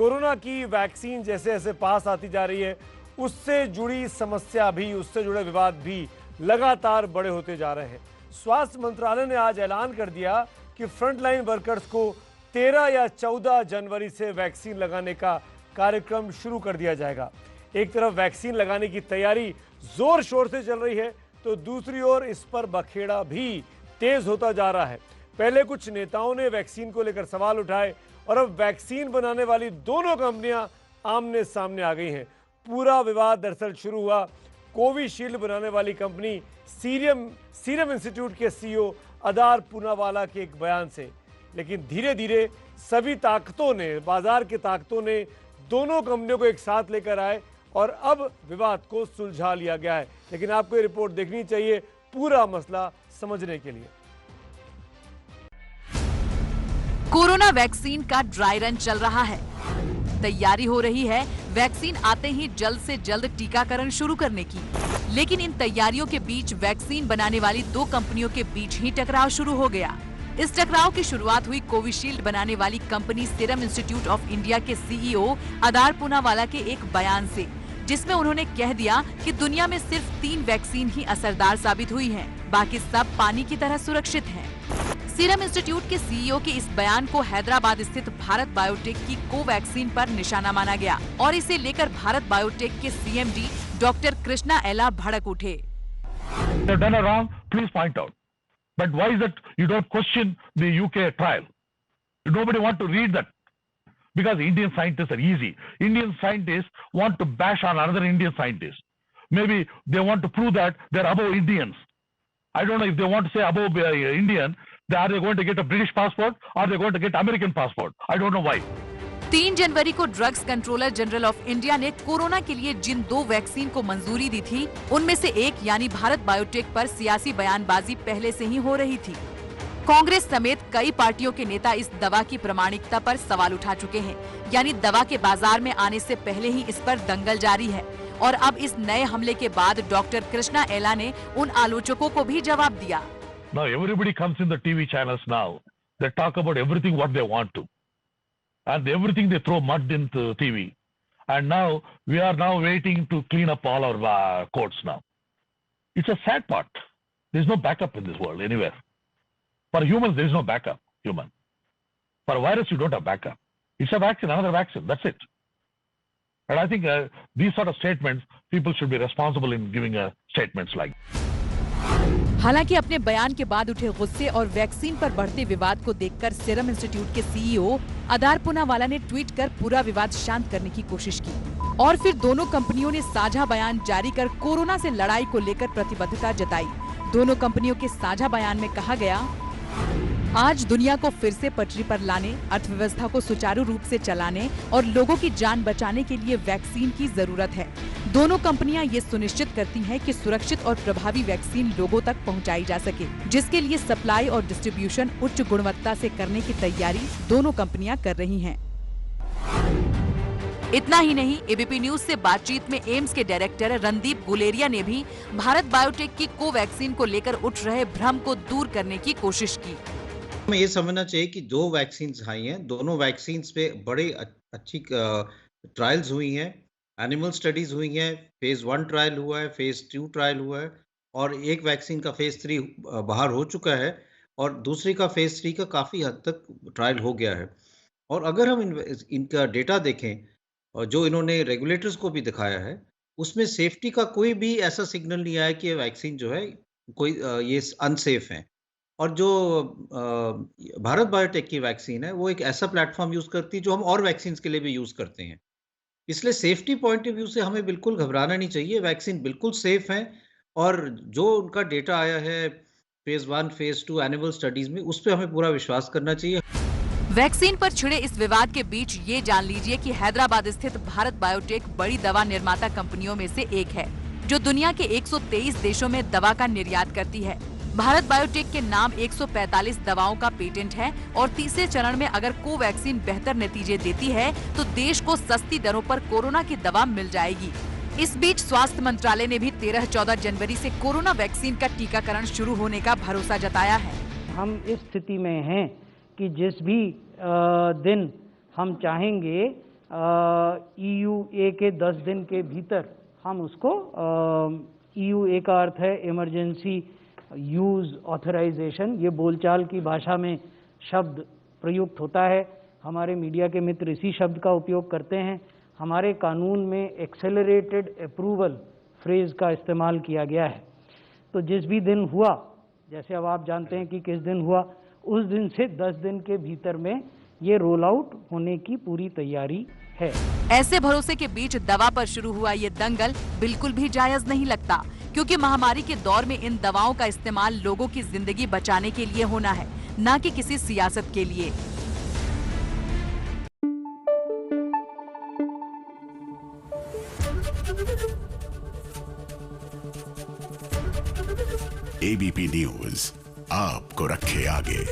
Corona की vaccine जैसे जैसे पास आती जा रही है, उससे जुड़ी समस्या भी, उससे जुड़े विवाद भी लगातार बड़े होते जा रहे हैं। स्वास्थ्य मंत्रालय ने आज ऐलान कर दिया कि फ्रंटलाइन वर्कर्स को 13 या 14 जनवरी से वैक्सीन लगाने का कार्यक्रम शुरू कर दिया जाएगा। एक तरफ वैक्सीन लगाने की तैयारी जोर शोर से चल रही है, तो दूसरी ओर इस पर बखेड़ा भी तेज होता जा रहा है। पहले कुछ नेताओं ने वैक्सीन को लेकर सवाल उठाए और अब वैक्सीन बनाने वाली दोनों कंपनियां आमने सामने आ गई हैं। पूरा विवाद दरअसल शुरू हुआ कोविशील्ड बनाने वाली कंपनी सीरम इंस्टीट्यूट के सीईओ अदार पूनावाला के एक बयान से। लेकिन धीरे धीरे सभी ताकतों ने, बाजार की ताकतों ने दोनों कंपनियों को एक साथ लेकर आए और अब विवाद को सुलझा लिया गया है। लेकिन आपको ये रिपोर्ट देखनी चाहिए पूरा मसला समझने के लिए। कोरोना वैक्सीन का ड्राई रन चल रहा है। तैयारी हो रही है वैक्सीन आते ही जल्द से जल्द टीकाकरण शुरू करने की। लेकिन इन तैयारियों के बीच वैक्सीन बनाने वाली दो कंपनियों के बीच ही टकराव शुरू हो गया। इस टकराव की शुरुआत हुई कोविशील्ड बनाने वाली company serum institute of India के सीईओ अदार पूनावाला के एक बयान से, जिसमें उन्होंने कह दिया कि दुनिया में सिर्फ 3 वैक्सीन ही असरदार साबित हुई हैं, बाकी सब पानी की तरह सुरक्षित हैं। सीरम इंस्टीट्यूट के सीईओ के इस बयान को हैदराबाद स्थित भारत बायोटेक की कोवैक्सीन पर निशाना माना गया और इसे लेकर भारत बायोटेक के सीएमडी डॉक्टर कृष्णा एला भड़क उठे। But why is it you don't question the UK trial? Nobody want to read that. Because Indian scientists are easy. Indian scientists want to bash on another Indian scientist. Maybe they want to prove that they're above Indians. I don't know if they want to say above Indian, are they going to get a British passport or are they going to get American passport? I don't know why. 3 जनवरी को drugs controller general of India ने corona के लिए जिन 2 vaccine को मंजूरी दी थी, उनमें से एक यानी भारत बायोटेक पर सियासी बयानबाजी पहले से ही हो रही थी। कांग्रेस समेत कई पार्टियों के नेता इस दवा की प्रामाणिकता पर सवाल उठा चुके हैं, यानी दवा के बाजार में आने से पहले ही इस पर दंगल जारी है। और अब इस नए हमले के बाद डॉक्टर कृष्णा एला ने उन आलोचकों को भी जवाब दिया। Now everybody comes in the TV channels now. They talk about everything what they want to. And everything they throw mud into TV. And now we are now waiting to clean up all our courts now. It's a sad part. There's no backup in this world anywhere. For humans, there is no backup, human. For a virus, you don't have backup. It's a vaccine, another vaccine. That's it. And I think these sort of statements, people should be responsible in giving statements like. हालांकि अपने बयान के बाद उठे गुस्से और vaccine पर बढ़ते विवाद को देखकर सीरम इंस्टीट्यूट के सीईओ अदार पूनावाला ने ट्वीट कर पूरा विवाद शांत करने की कोशिश की और फिर दोनों कंपनियों ने साझा बयान जारी कर कोरोना से लड़ाई को लेकर प्रतिबद्धता जताई। दोनों कंपनियों के साझा बयान में कहा गया, आज दुनिया को फिर से पटरी पर लाने, अर्थव्यवस्था को सुचारू रूप से चलाने और लोगों की जान बचाने के लिए वैक्सीन की जरूरत है। दोनों कंपनियां ये सुनिश्चित करती हैं कि सुरक्षित और प्रभावी वैक्सीन लोगों तक पहुंचाई जा सके, जिसके लिए सप्लाई और डिस्ट्रीब्यूशन उच्च गुणवत्ता से करने की तैयारी दोनों कंपनियां कर रही हैं। इतना ही नहीं, एबीपी न्यूज से बातचीत में एम्स के डायरेक्टर रणदीप गुलेरिया ने भी भारत बायोटेक की कोवैक्सीन को लेकर उठ रहे भ्रम को दूर करने की कोशिश की। हमें ये समझना चाहिए कि 2 वैक्सीन आई हैं, दोनों वैक्सीन पे बड़ी अच्छी ट्रायल्स हुई हैं, एनिमल स्टडीज हुई हैं, फेज 1 ट्रायल हुआ है, फेज 2 ट्रायल हुआ है और एक वैक्सीन का फेज 3 बाहर हो चुका है और दूसरी का फेज 3 का काफ़ी हद तक ट्रायल हो गया है। और अगर हम इनका डेटा देखें और जो इन्होंने रेगुलेटर्स को भी दिखाया है, उसमें सेफ्टी का कोई भी ऐसा सिग्नल नहीं आया कि ये वैक्सीन जो है कोई ये अनसेफ है। और जो भारत बायोटेक की वैक्सीन है, वो एक ऐसा प्लेटफॉर्म यूज़ करती है जो हम और वैक्सीन के लिए भी यूज़ करते हैं। इसलिए सेफ्टी पॉइंट ऑफ व्यू से हमें बिल्कुल घबराना नहीं चाहिए। वैक्सीन बिल्कुल सेफ है और जो उनका डेटा आया है फेज 1, फेज 2 एनिमल स्टडीज में, उस पर हमें पूरा विश्वास करना चाहिए। वैक्सीन पर छिड़े इस विवाद के बीच ये जान लीजिए कि हैदराबाद स्थित भारत बायोटेक बड़ी दवा निर्माता कंपनियों में से एक है, जो दुनिया के 123 देशों में दवा का निर्यात करती है। भारत बायोटेक के नाम 145 दवाओं का पेटेंट है और तीसरे चरण में अगर कोवैक्सीन बेहतर नतीजे देती है तो देश को सस्ती दरों पर कोरोना की दवा मिल जाएगी। इस बीच स्वास्थ्य मंत्रालय ने भी 13-14 जनवरी से कोरोना वैक्सीन का टीकाकरण शुरू होने का भरोसा जताया है। हम इस स्थिति में हैं कि जिस भी दिन हम चाहेंगे EUA के 10 दिन के भीतर हम उसको EUA का अर्थ है इमरजेंसी यूज ऑथराइजेशन, ये बोलचाल की भाषा में शब्द प्रयुक्त होता है। हमारे मीडिया के मित्र इसी शब्द का उपयोग करते हैं। हमारे कानून में एक्सेलरेटेड अप्रूवल फ्रेज का इस्तेमाल किया गया है। तो जिस भी दिन हुआ, जैसे अब आप जानते हैं कि किस दिन हुआ, उस दिन से 10 दिन के भीतर में ये रोल आउट होने की पूरी तैयारी है। ऐसे भरोसे के बीच दवा पर शुरू हुआ ये दंगल बिल्कुल भी जायज नहीं लगता, क्योंकि महामारी के दौर में इन दवाओं का इस्तेमाल लोगों की जिंदगी बचाने के लिए होना है, न कि किसी सियासत के लिए। ABP न्यूज आपको रखे आगे।